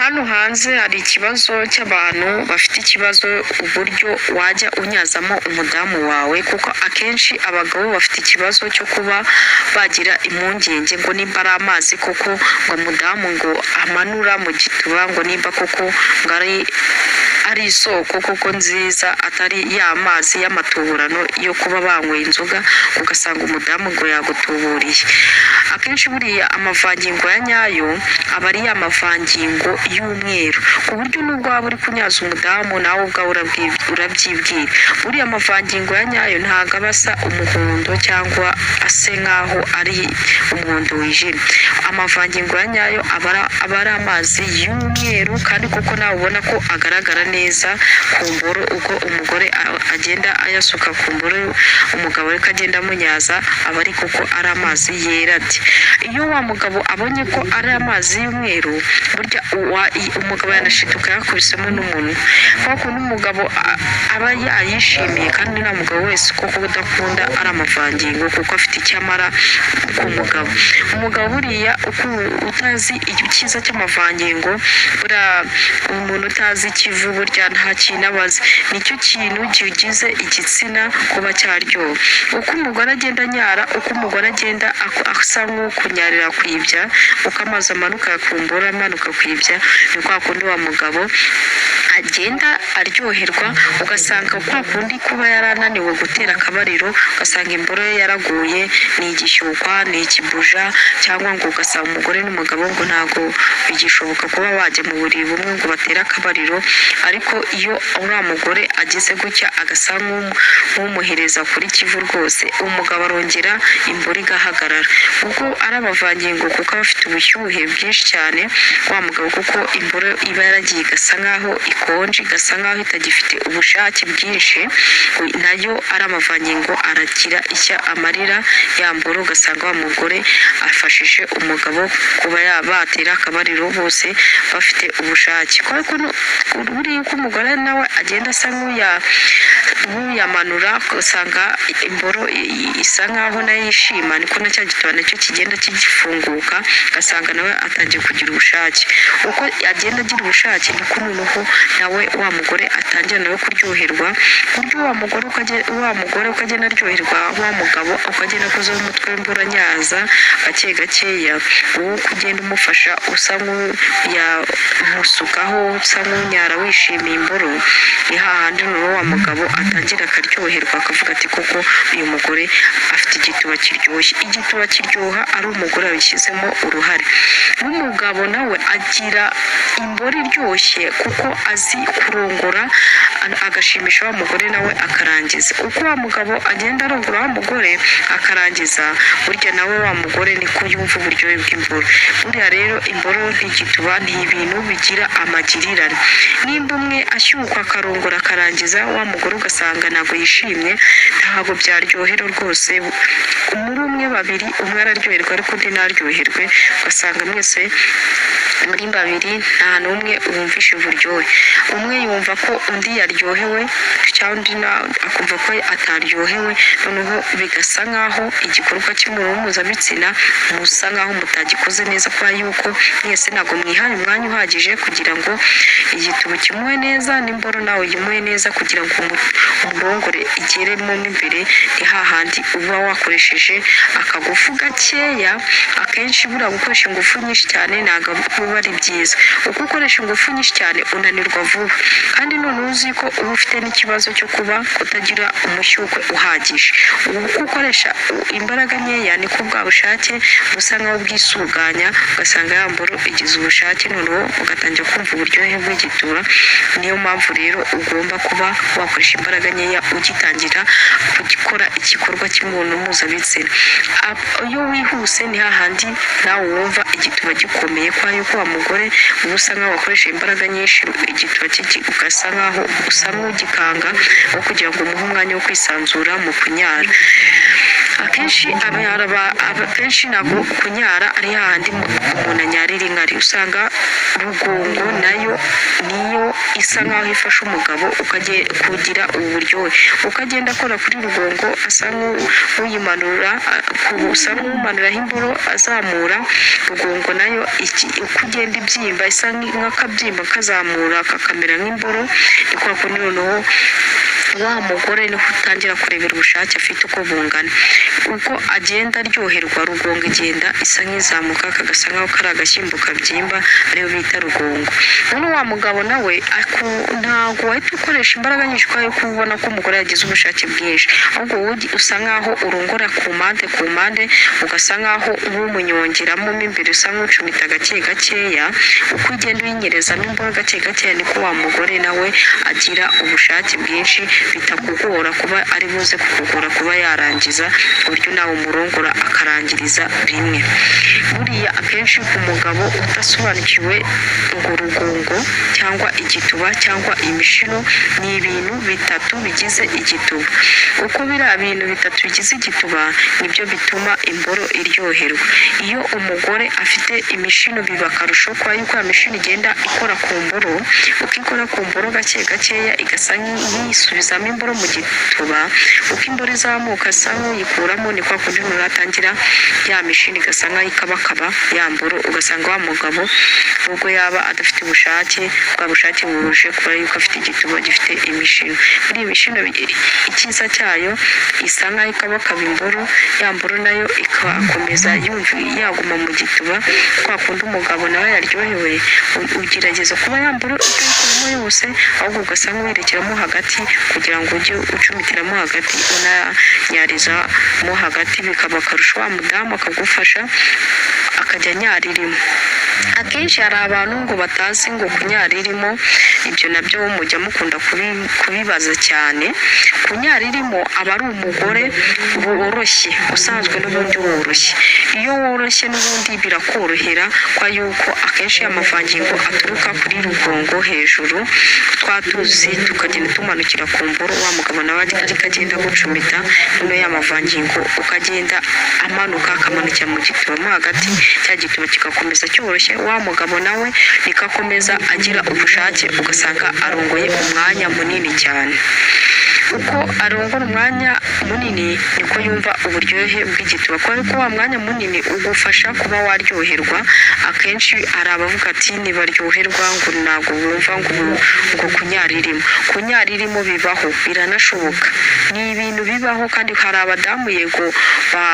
hano hanze hari ikibazo cy'abantu bafite ikibazo uburyo wajya unyazamo umudamu wawe, kuko akenshi abagabo bafite ikibazo cyo kuba bagira impungenge ngo nimba ari amazi koko ngo umudamu ngo amanura mu gituba, ngo nimba koko ngo ari isoko koko nziza, atari ya mazi y'amatuburano yo kuba banyweye inzoga ugasanga umudamu ngo yagutuburiye. Akenshi buriya amavangingo ya nyayo aba ari ya mavangingo y'umweru, ku buryo nubwo waba uri kunyaza umudamu nawe ubwawe urabyibwira. Buriya amavangingo ya nyayo ntabwo aba asa umuhondo cyangwa ase nk'aho ari umuhondo wijimye. Amavangingo ya nyayo aba ari amazi y'umweru, kandi koko nawe ubona ko agaragara neza ku mboro, uko umugore agenda ayasuka ku mboro umugabo ariko agenda amunyaza, aba ari koko ari amazi yera ati. Iyo wa mugabo abonye ko ari amazi y'umweru, burya umugabo yanashituka yakubisemo n'umuntu, kuko n'umugabo aba yayishimiye, kandi nta mugabo wese koko udakunda ari amavangingo kuko afite icyamara ku mugabo. Umugabo buriya utazi icyiza cy'amavangingo, umuntu utazi ikivu burya nta kintu abazi. Nicyo kintu kigize igitsina kuba cyaryoha. Uko umugore agenda anyara, uko umugore agenda asa nk'ukunyarira kwibya, uko amazi amanuka yakumbura amanuka kwibya, ni kwa kundi wa mugabo agenda aryoherwa, ugasanga kwa kundi kuba yarananiwe gutera akabariro, ugasanga imboro ye yaraguye, ni igishyukwa, ni ikibuja, cyangwa ngo ugasanga umugore n'umugabo ngo ntago bigishoboka kuba bajya mu buriri bumwe ngo batere akabariro. Ariko iyo uriya mugore ageze gutya agasa nk'umuhereza kuri kivu rwose, umugabo arongera imboro igahagarara, kuko ari abavangingo kuko aba afite ubushyuhe bwinshi cyane. Wa mugabo kuko imboro iba yaragiye igasa nk'aho ikonje, igasa nk'aho itagifite ubushake bwinshi, nayo ari amavangingo aragira icya amarira ya mboro, ugasanga wa mugore afashije umugabo kuba batera akabariro bose bafite ubushake. Kuko buriya uko umugore nawe agenda asa nk'uyamanura, ugasanga imboro isa nk'aho nayo yishima, niko na cya gituba nacyo kigenda kigifunguka, ugasanga nawe atangiye kugira ubushake. Uko agenda agira ubushake niko noneho nawe wa mugore atangira nawe kuryoherwa, buryo wa mugore ukagenda aryoherwa, wa mugabo ukagenda akozaho umutwe w'imboro nyaza gake gakeya, wowe kugenda umufasha usa nk'uyamusukaho, usa nk'unyara wishimiye imboro, ni hahandi noneho wa mugabo atangira akaryoherwa, akavuga ati koko uyu mugore afite igituba kiryoshye. Igituba kiryoha ari umugore wabishyizemo uruhare. N'umugabo nawe agira imboro iryoshye kuko azi kurongora, agashimisha wa mugore nawe akarangiza. Uko wa mugabo agenda arongora wa mugore akarangiza, burya nawe wa mugore niko yumva uburyohe bw'imboro. Buriya rero imboro n'igituba ni ibintu bigira amagirirane. Nimba umwe ashyukwa akarongora akarangiza, wa mugore ugasanga ntabwo yishimye, ntabwo byaryohera rwose. Muri umwe babiri, umwe araryoherwa ariko undi ntaryoherwe, ugasanga mwese muri babiri nta n'umwe wumvishe uburyohe. Umwe yumva ko undi yaryohewe cyangwa undi akumva ko ataryohewe, noneho bigasa nk'aho igikorwa cy'imibonano mpuzabitsina musa nk'aho mutagikoze neza, kubera yuko mwese ntabwo mwihaye umwanya uhagije kugira ngo igituba kimuhe neza n'imboro nawe yimuhe neza, kugira ngo umurongore igeremo imbere. Ni hahandi uba wakoresheje akagufu gakeya. Akenshi buriya gukoresha ingufu nyinshi cyane ntabwo biba ari byiza. Uko ukoresha ingufu nyinshi cyane unanirwa vuba, kandi none uzi ko uba ufite n'ikibazo cyo kuba kutagira umushyukwe uhagije. Uko ukoresha imbaraga nkeya niko bwa bushake busa nk'aho bwisuganya, ugasanga ya mboro igize ubushake, noneho ugatangira kumva uburyohe bw'igituba. Niyo mpamvu rero ugomba kuba wakoresha imbaraga nkeya ugitangira gukora igikorwa cy'imibonano mpuzabitsina. Iyo wihuse ni hahandi nawe wumva igituba gikomeye, kwa yuko wa mugore uba usa nk'aho wakoresha imbaraga nyinshi, igituba gituba ugasa nkaho usa nk'ugikanga aho kugira ngo umuhe umwanya wo kwisanzura mu kunyara. Akenshi akenshi ntabwo kunyara ari hahandi umuntu anyarira inkari, usanga rugongo nayo niyo isa nkaho ifasha umugabo kugira ubu buryohe, ukagenda akora kuri rugongo asa nk'uyimanura, usa nk'umanuraho imboro azamura rugongo nayo uko ugenda ibyimba isa nk'akabyimba kazamura kakamera nk'imboro, ni kwa kundi noneho wa mugore niho utangira kurebera ubushake afite uko bungana. Uko agenda aryoherwa rugongo igenda isa nk'izamuka kagasa nkaho kari agashyimbo kabyimba ariyo bita rugongo. None wa mugabo nawe ntabwo wahita ukoresha imbaraga nyinshi kubera ko ubona ko umugore yagize ubushake bwinshi, ahubwo wowe usa nkaho urongora ku mpande ugasa nkaho umunyongeramo mo imbere usa nk'ucumita gake gakeya, uko ugenda uyinyerezamo imboro gake gakeya niko wa mugore nawe agira ubushake bwinshi, bitakugora kuba ari buze kukugora kuba yarangiza ku buryo nawe umurongora akarangiriza rimwe. Buriya akenshi umugabo udasobanukiwe ngo rugongo cyangwa igituba cyangwa imishino ni ibintu bitatu bigize igituba. Uko biriya bintu bitatu bigize igituba nibyo bituma imboro iryoherwa. Iyo umugore afite imishino biba akarusho kuba yuko ya mishino igenda ikora ku mboro, uko ikora ku mboro gake gakeya igasa nk'iyisubizamo imboro mu gituba, uko imboro izamuka asa nk'uyikuramo ni kwa kundi umuntu atangira ya mishini igasa nk'ayikabakaba ya mboro, ugasanga wa mugabo nubwo yaba adafite ubushake, bwa bushake buhuje kubera yuko afite igituba gifite imishino. Muri iyi mishino icyiza cyayo isa nk'ayikabakaba imboro, ya mboro nayo ikakomeza yaguma mu gituba, kwa kundi umugabo nawe yaryohewe ugerageza kuba ya mboro itayikuramo yose, ahubwo ugasa nk'uyirekeramo hagati kugira ngo ujye ucumitiramo hagati unanyarizamo hagati, bikaba akarusho wa mudamu akagufasha akajya anyaririmo. Akenshi hari abantu ngo batazi ngo kunyaririmo, ibyo nabyo mujya mukunda kubibaza cyane. Kunyaririmo aba ari umugore woroshye, usanzwe n'ubundi woroshye. Iyo woroshye n'ubundi birakorohera kwa yuko akenshi amavangingo aturuka kuri rugongo hejuru, twatuzi tukagenda tumanukira ku mboro, wa mugabo nawe ariko agenda gucumita, noneho y'amavangingo ukagenda amanuka akamanukira mu gituba mo hagati, cya gituba kigakomeza cyoroshye, wa mugabo nawe nikakomeza agira ubushake ugasanga arongoye umwanya munini cyane. Uko arongora umwanya munini niko yumva uburyohe bw'igituba, kubera ko wa mwanya munini ugufasha kuba waryoherwa. Akenshi hari abavuga ati ntibaryoherwa ngo ntabwo bumva ngo kunyaririmo bibaho, biranashoboka, ni ibintu bibaho, kandi hari abadamu yego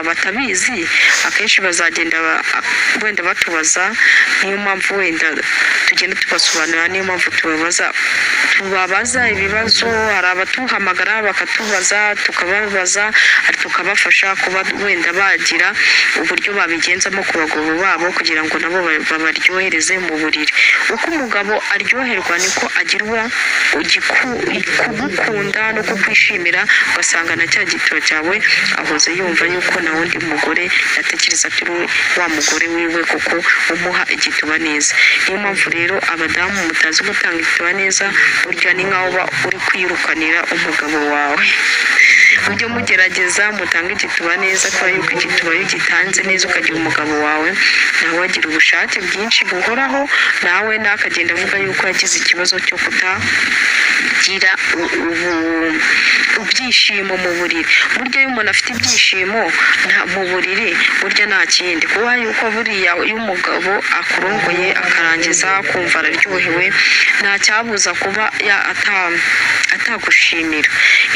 batabizi, akenshi bazagenda wenda batubaza, niyo mpamvu wenda tugenda tubasobanurira, niyo mpamvu tubabaza ibibazo. Hari abatuhamagara bakatubaza, tukababaza, tukabafasha kuba wenda bagira uburyo babigenzamo ku bagabo babo kugira ngo nabo babaryohereze mu buriri. Uko umugabo aryoherwa niko agirwa kugukunda no kukwishimira, ugasanga na cya gituba cyawe ahoze yumva yuko na wundi mugore yatekereza ati wa mugore wiwe kuko umuha igituba neza. Niyo mpamvu rero abadamu mutazi gutanga igituba neza, burya ni nkaho uba uri kwirukanira umugabo wawe. Ujye mugerageza mutange igituba neza, kubera yuko igituba iyo gitanze neza ukagira umugabo wawe nawe agira ubushake bwinshi buhoraho, nawe nakagenda avuga yuko yagize ikibazo cyo kutagira ibyishimo mu buriri. Burya iyo umuntu afite ibyishimo mu buriri burya nta kindi, kuba yuko buriya iyo umugabo akurongoye akarangiza kumva araryohewe, nta cyabuza kuba atagushimira.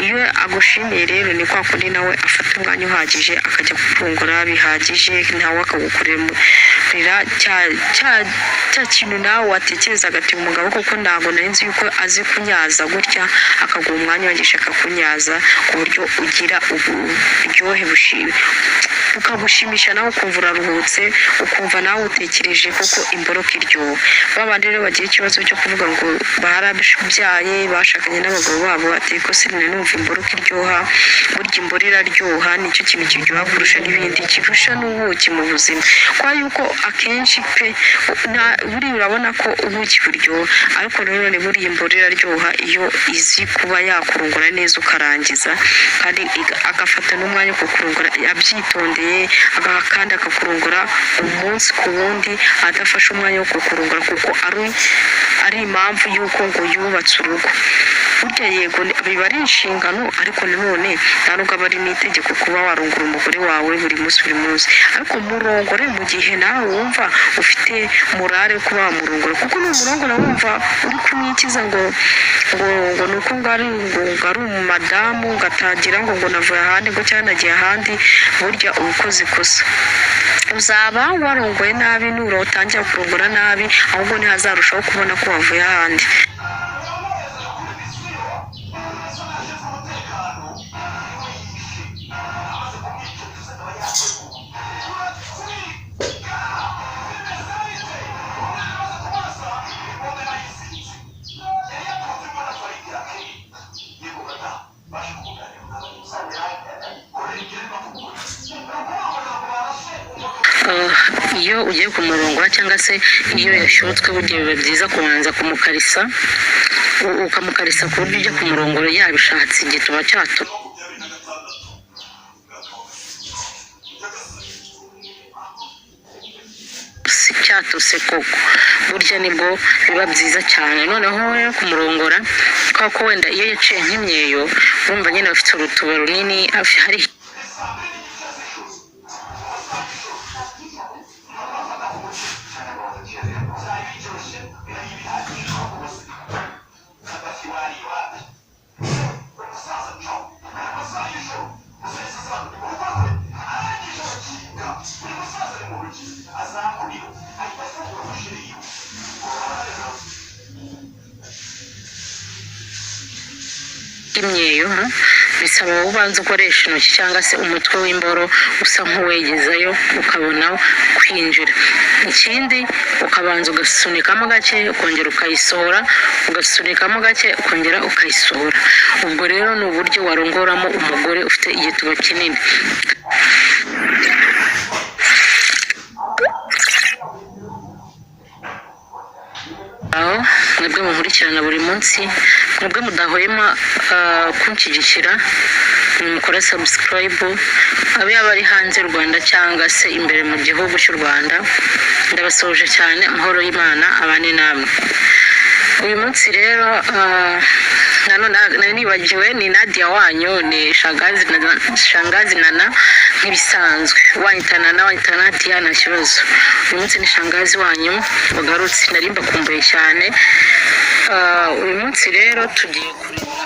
Iyo agushimiye rero ni kwa kundi nawe afata umwanya uhagije akajya kurongora bihagije, nawe akagukorera cya kintu nawe watekerezaga ati umugabo koko ntabwo nari nzi yuko azi kunyaza gutya, akaguha umwanya uhagije akakunyaza ku buryo ugira uburyohe bukagushimisha, nawe ukumva uraruhutse, ukumva nawe utekereje koko imboroka iryoha. Babandi rero bagira ikibazo cyo kuvuga ngo barabyaye bashakanye n'abagabo babo ati ko sinari numva imboroka iryoha, burya imboro iraryoha, nicyo kintu kiryoha kurusha n'ibindi, kirusha n'ubuki mu buzima, kwa yuko akenshi pe buriya urabona ko ubuki buryoha, ariko nanone buriya imboro iraryoha iyo izi kuba yakurungura neza ukarangiza, kandi agafata n'umwanya wo kukurungura abyitondeye, kandi akakurungura umunsi ku wundi adafashe umwanya wo kukurungura, kuko ari impamvu y'uko ngo yubatse urugo. Burya yego biba ari inshingano, ariko nanone nta nubwo aba ari n'itegeko kuba warungura umugore wawe buri munsi, ariko murongore mu gihe nawe wumva ufite morale yo kuba wamurongora, kuko n'umurongora wumva uri kumwikiza ngo ni uko ngo ari umumadamu, ngatagira ngo navuye ahandi ngo cyangwa nagiye ahandi, burya uba ukoze ikosa. Uzaba warongoye nabi nurotangira kurongora nabi, ahubwo ntihazarushaho kubona ko wavuye ahandi. Iyo ugiye kumurongora cyangwa se iyo yashotswe, burya biba byiza kubanza kumukarisa, ukamukarisa ku buryo ujya kumurongora yabishatse igituba cyatose koko, burya nibwo biba byiza cyane. Noneho rero kumurongora ko wenda iyo yaciye nk'imyeyo, urumva nyine afite urutuba runini, hari imyeyo, bisaba ubanza ukoresha intoki cyangwa se umutwe w'imboro usa nk'uwegezayo ukabona kwinjira. Ikindi ukabanza ugasunikamo gake ukongera ukayisohora, ugasunikamo gake ukongera ukayisohora. Ubwo rero ni uburyo warongoramo umugore ufite igituba kinini. aho mwebwe munkurikirana buri munsi, mwebwe mudahwema kunshyigikira, mukora subscribe, abe yaba ari hanze y'u Rwanda cyangwa se imbere mu gihugu cy'u Rwanda, ndabasoje cyane, amahoro y'Imana abane namwe. Uyu munsi rero nari nibagiwe, ni Nadia wanyu, ni shangazi Nana nk'ibisanzwe, wanyita Nana wanyita Nadia nta kibazo. Uyu munsi ni shangazi wanyu wagarutse, nari mbakumbuye cyane. Uyu munsi rero tugiye kureba